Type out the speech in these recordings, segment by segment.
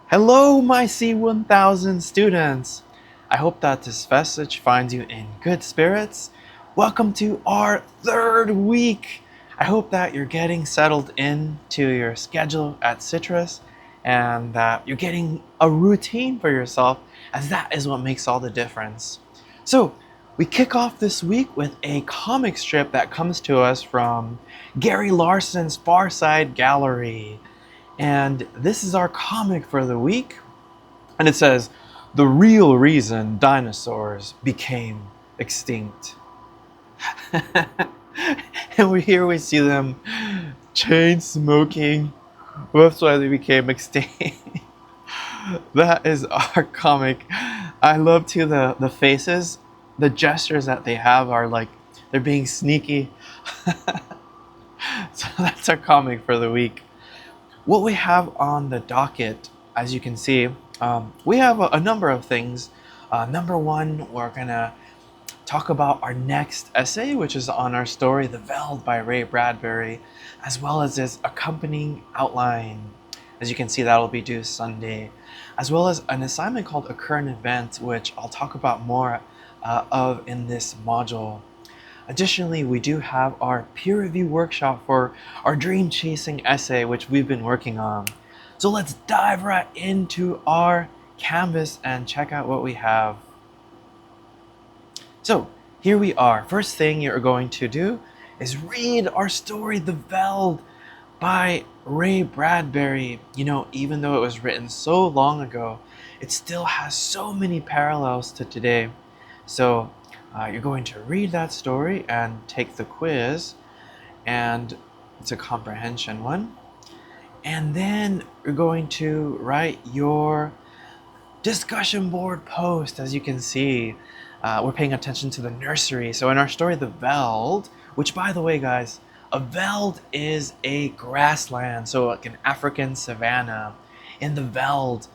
Hello, my C1000 students! I hope that this message finds you in good spirits. Welcome to our third week. I hope that you're getting settled into your schedule at Citrus and that you're getting a routine for yourself, as that is what makes all the difference. So, we kick off this week with a comic strip that comes to us from Gary Larson's Far Side Gallery. And this is our comic for the week. And it says, "The real reason dinosaurs became extinct." And here we see them chain smoking. That's why they became extinct. That is our comic. I love too the faces, the gestures that they have are like they're being sneaky. So that's our comic for the week. What we have on the docket, as you can see, we have a number of things. Number one, we're gonna talk about our next essay, which is on our story, The Veld by Ray Bradbury, as well as its accompanying outline. As you can see, that'll be due Sunday, as well as an assignment called A Current Event, which I'll talk about more of in this module. Additionally, we do have our peer review workshop for our dream chasing essay, which we've been working on. So let's dive right into our canvas and check out what we have. So here we are. First thing you're going to do is read our story, The Veld by Ray Bradbury. You know, even though it was written so long ago, it still has so many parallels to today. So you're going to read that story and take the quiz, and it's a comprehension one. And then you're going to write your discussion board post. As you can see, we're paying attention to the nursery. So in our story, The Veld, which by the way, guys, a veld is a grassland, so like an African savanna. In the veld,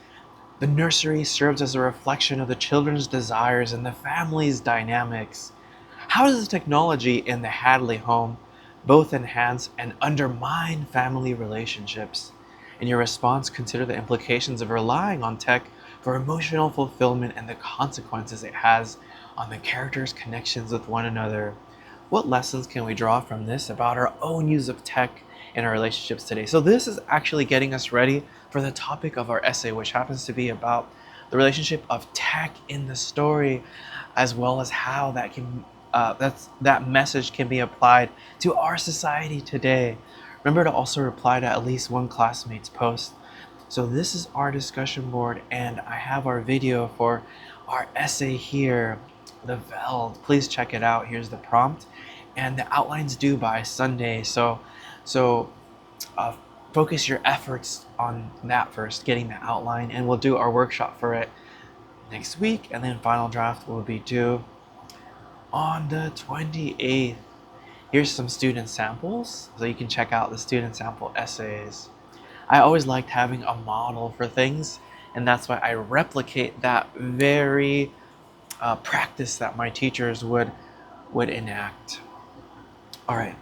the nursery serves as a reflection of the children's desires and the family's dynamics. How does the technology in the Hadley home both enhance and undermine family relationships? In your response, consider the implications of relying on tech for emotional fulfillment and the consequences it has on the characters' connections with one another. What lessons can we draw from this about our own use of tech in our relationships today? So this is actually getting us ready for the topic of our essay, which happens to be about the relationship of tech in the story, as well as how that message can be applied to our society today. Remember to also reply to at least one classmate's post. So this is our discussion board, and I have our video for our essay here, The Veld. Please check it out. Here's the prompt, and the outline's due by Sunday. So focus your efforts on that first, getting the outline, and we'll do our workshop for it next week, and then final draft will be due on the 28th. Here's some student samples, so you can check out the student sample essays. I always liked having a model for things, and that's why I replicate that very practice that my teachers would enact. All right,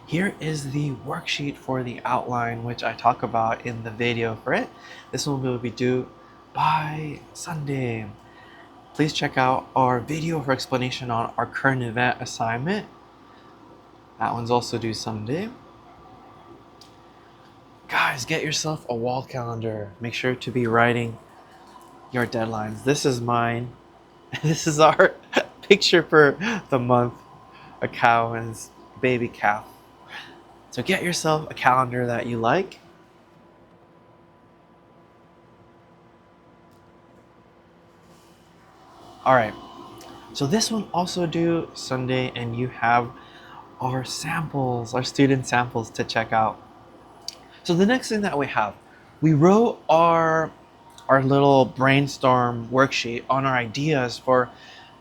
here is the worksheet for the outline, which I talk about in the video for it. This one will be due by Sunday. Please check out our video for explanation on our current event assignment. That one's also due Sunday. Guys, get yourself a wall calendar. Make sure to be writing your deadlines. This is mine. This is our picture for the month. A cow and its baby calf. So get yourself a calendar that you like. All right. So this one also due Sunday, and you have our samples, our student samples to check out. So the next thing that we wrote our little brainstorm worksheet on our ideas for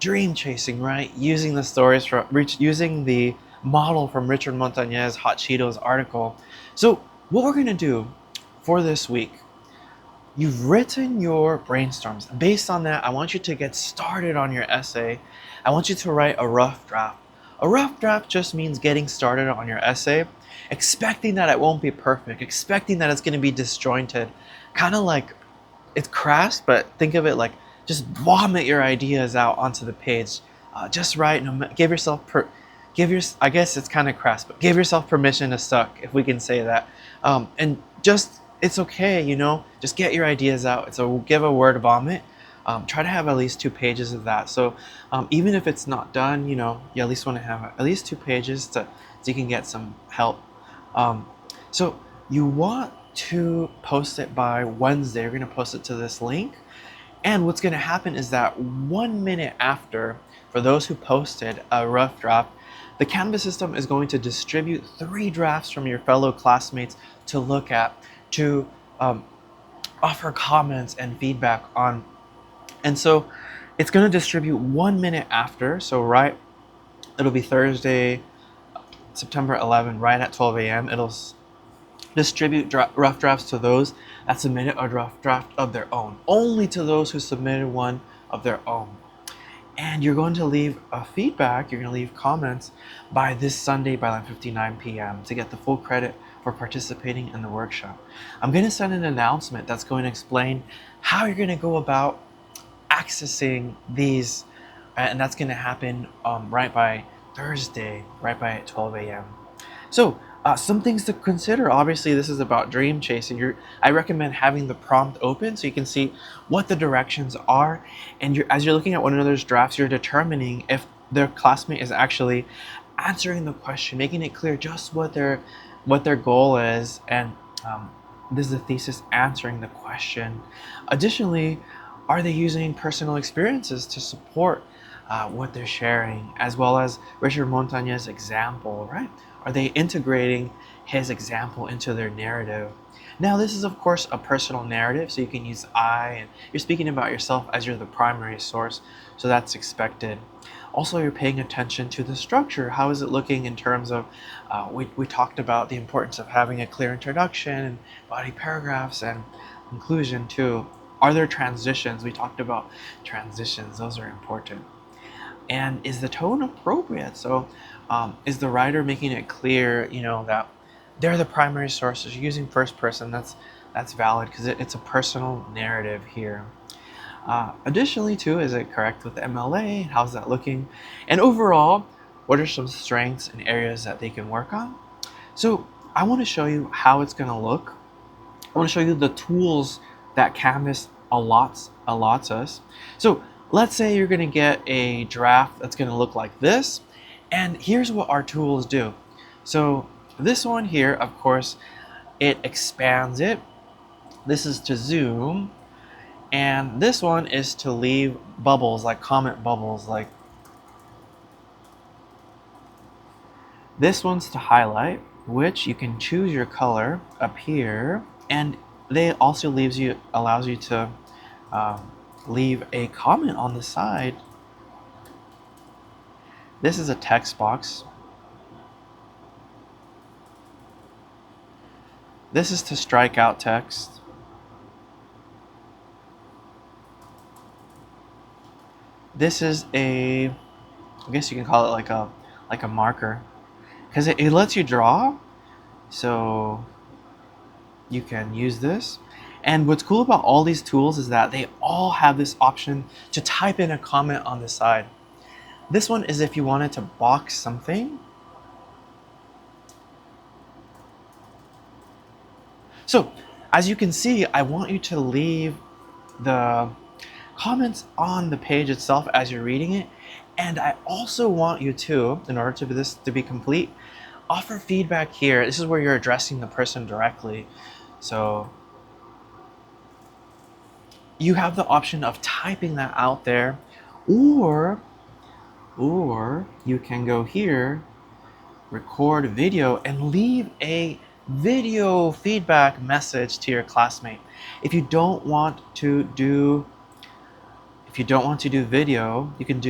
dream chasing, right? Using the stories from using the model from Richard Montañez Hot Cheetos article. So what we're gonna do for this week, you've written your brainstorms. Based on that, I want you to get started on your essay. I want you to write a rough draft. A rough draft just means getting started on your essay, expecting that it won't be perfect, expecting that it's going to be disjointed, kind of like it's crass, but think of it like just vomit your ideas out onto the page. Just write. Give yourself I guess it's kind of crass, but give yourself permission to suck, if we can say that. And just it's okay, just get your ideas out. Give a word vomit. Try to have at least 2 pages of that. So even if it's not done, you at least want to have at least 2 pages so you can get some help. So you want to post it by Wednesday. You're going to post it to this link. And what's going to happen is that 1 minute after, for those who posted a rough draft, the Canvas system is going to distribute 3 drafts from your fellow classmates to look at, to offer comments and feedback on. And so it's going to distribute 1 minute after. So it'll be Thursday, September 11, right at 12 a.m. It'll distribute rough drafts to those that submitted a rough draft of their own, only to those who submitted one of their own. And you're going to leave a feedback, you're going to leave comments by this Sunday by 11:59 p.m. to get the full credit for participating in the workshop. I'm going to send an announcement that's going to explain how you're going to go about accessing these, and that's going to happen right by Thursday, right by 12 a.m. So some things to consider. Obviously, this is about dream chasing. I recommend having the prompt open so you can see what the directions are. And as you're looking at one another's drafts, you're determining if their classmate is actually answering the question, making it clear just what their goal is. And this is the thesis answering the question. Additionally, are they using personal experiences to support what they're sharing, as well as Richard Montañez's example, right? Are they integrating his example into their narrative? Now, this is, of course, a personal narrative, so you can use I, and you're speaking about yourself as you're the primary source, so that's expected. Also, you're paying attention to the structure. How is it looking in terms of, we talked about the importance of having a clear introduction, and body paragraphs, and conclusion too. Are there transitions? We talked about transitions. Those are important. And is the tone appropriate? So is the writer making it clear, that they're the primary sources, using first person? That's valid because it's a personal narrative here. Additionally, too, is it correct with MLA? How's that looking? And overall, what are some strengths and areas that they can work on? So I want to show you how it's going to look. I want to show you the tools that Canvas allots us. So let's say you're going to get a draft that's going to look like this, and here's what our tools do. So this one here, of course, it expands it. This is to zoom, and this one is to leave bubbles, like comment bubbles. Like this one's to highlight, which you can choose your color up here, and they also allows you to leave a comment on the side. This is a text box. This is to strike out text. This is I guess you can call it like a marker, because it lets you draw, so you can use this. And what's cool about all these tools is that they all have this option to type in a comment on the side. This one is if you wanted to box something. So as you can see, I want you to leave the comments on the page itself as you're reading it. And I also want you to, in order for this to be complete, offer feedback here. This is where you're addressing the person directly. So you have the option of typing that out there, or you can go here, record video, and leave a video feedback message to your classmate. If you don't want to do video, you can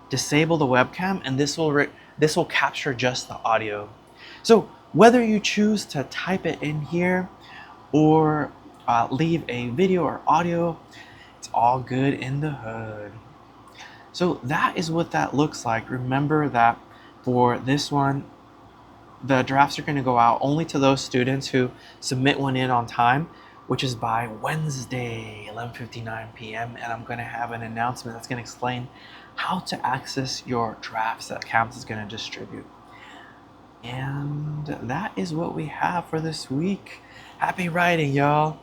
disable the webcam, and this will capture just the audio. So whether you choose to type it in here or leave a video or audio, it's all good in the hood. So that is what that looks like. Remember that for this one, the drafts are going to go out only to those students who submit one in on time. which is by Wednesday, 11:59 p.m. And I'm going to have an announcement that's going to explain how to access your drafts that CAMS is going to distribute. And that is what we have for this week. Happy writing, y'all.